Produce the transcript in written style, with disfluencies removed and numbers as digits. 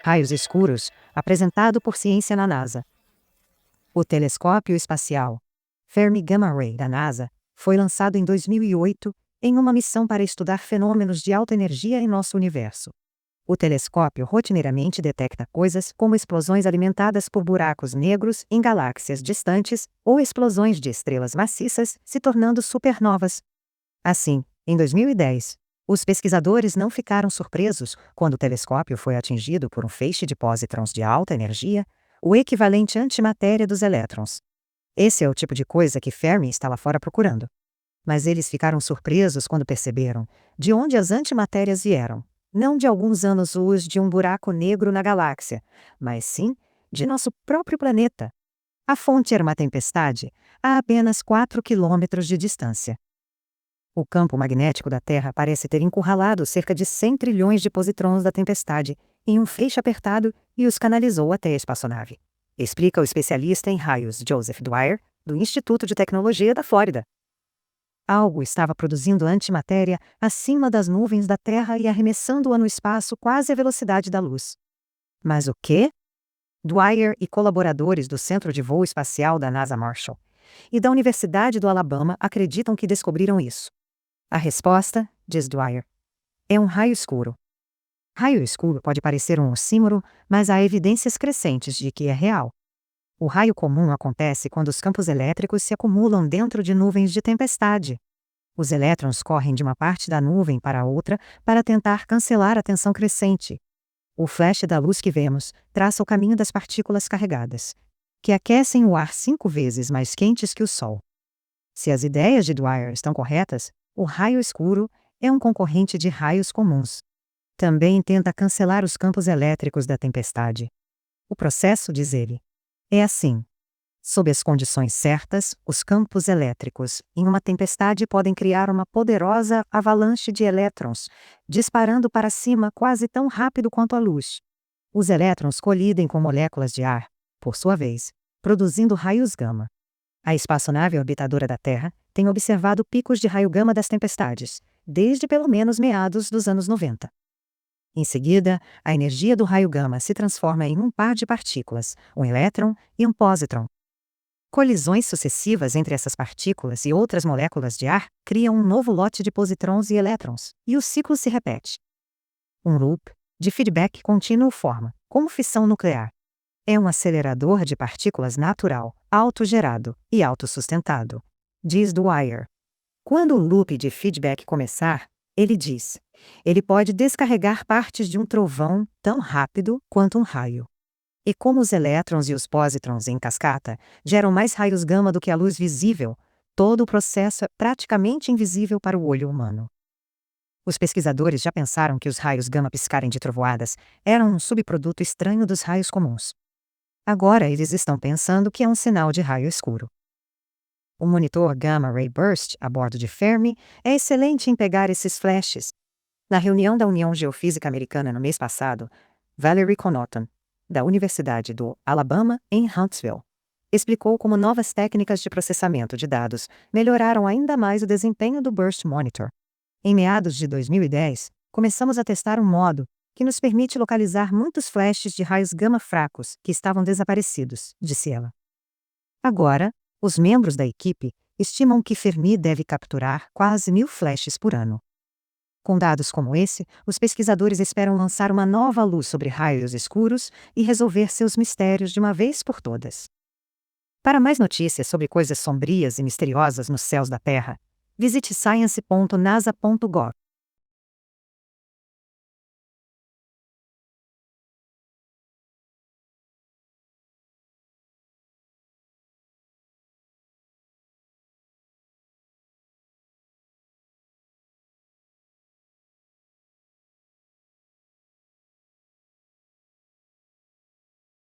Raios escuros, apresentado por ciência na NASA. O telescópio espacial Fermi Gamma Ray da NASA foi lançado em 2008 em uma missão para estudar fenômenos de alta energia em nosso universo. O telescópio rotineiramente detecta coisas como explosões alimentadas por buracos negros em galáxias distantes ou explosões de estrelas maciças se tornando supernovas. Assim, em 2010, os pesquisadores não ficaram surpresos quando o telescópio foi atingido por um feixe de pósitrons de alta energia, o equivalente antimatéria dos elétrons. Esse é o tipo de coisa que Fermi está lá fora procurando. Mas eles ficaram surpresos quando perceberam de onde as antimatérias vieram. Não de alguns anos-luz de um buraco negro na galáxia, mas sim de nosso próprio planeta. A fonte era uma tempestade a apenas 4 quilômetros de distância. O campo magnético da Terra parece ter encurralado cerca de 100 trilhões de positrons da tempestade em um feixe apertado e os canalizou até a espaçonave, explica o especialista em raios Joseph Dwyer, do Instituto de Tecnologia da Flórida. Algo estava produzindo antimatéria acima das nuvens da Terra e arremessando-a no espaço quase à velocidade da luz. Mas o quê? Dwyer e colaboradores do Centro de Voo Espacial da NASA Marshall e da Universidade do Alabama acreditam que descobriram isso. A resposta, diz Dwyer, é um raio escuro. Raio escuro pode parecer um oxímoro, mas há evidências crescentes de que é real. O raio comum acontece quando os campos elétricos se acumulam dentro de nuvens de tempestade. Os elétrons correm de uma parte da nuvem para a outra para tentar cancelar a tensão crescente. O flash da luz que vemos traça o caminho das partículas carregadas, que aquecem o ar 5 vezes mais quentes que o Sol. Se as ideias de Dwyer estão corretas, o raio escuro é um concorrente de raios comuns. Também tenta cancelar os campos elétricos da tempestade. O processo, diz ele, é assim. Sob as condições certas, os campos elétricos em uma tempestade podem criar uma poderosa avalanche de elétrons, disparando para cima quase tão rápido quanto a luz. Os elétrons colidem com moléculas de ar, por sua vez, produzindo raios gama. A espaçonave orbitadora da Terra tem observado picos de raio gama das tempestades, desde pelo menos meados dos anos 90. Em seguida, a energia do raio gama se transforma em um par de partículas, um elétron e um pósitron. Colisões sucessivas entre essas partículas e outras moléculas de ar criam um novo lote de positrons e elétrons, e o ciclo se repete. Um loop de feedback contínuo forma, como fissão nuclear. É um acelerador de partículas natural, autogerado e autossustentado, diz Dwyer. Quando o loop de feedback começar, ele diz, ele pode descarregar partes de um trovão tão rápido quanto um raio. E como os elétrons e os pósitrons em cascata geram mais raios gama do que a luz visível, todo o processo é praticamente invisível para o olho humano. Os pesquisadores já pensaram que os raios gama piscarem de trovoadas eram um subproduto estranho dos raios comuns. Agora eles estão pensando que é um sinal de raio escuro. O monitor Gamma Ray Burst a bordo de Fermi é excelente em pegar esses flashes. Na reunião da União Geofísica Americana no mês passado, Valerie Connaughton, da Universidade do Alabama, em Huntsville, explicou como novas técnicas de processamento de dados melhoraram ainda mais o desempenho do Burst Monitor. Em meados de 2010, começamos a testar um modo que nos permite localizar muitos flashes de raios gama fracos que estavam desaparecidos, disse ela. Agora, os membros da equipe estimam que Fermi deve capturar quase 1.000 flashes por ano. Com dados como esse, os pesquisadores esperam lançar uma nova luz sobre raios escuros e resolver seus mistérios de uma vez por todas. Para mais notícias sobre coisas sombrias e misteriosas nos céus da Terra, visite science.nasa.gov.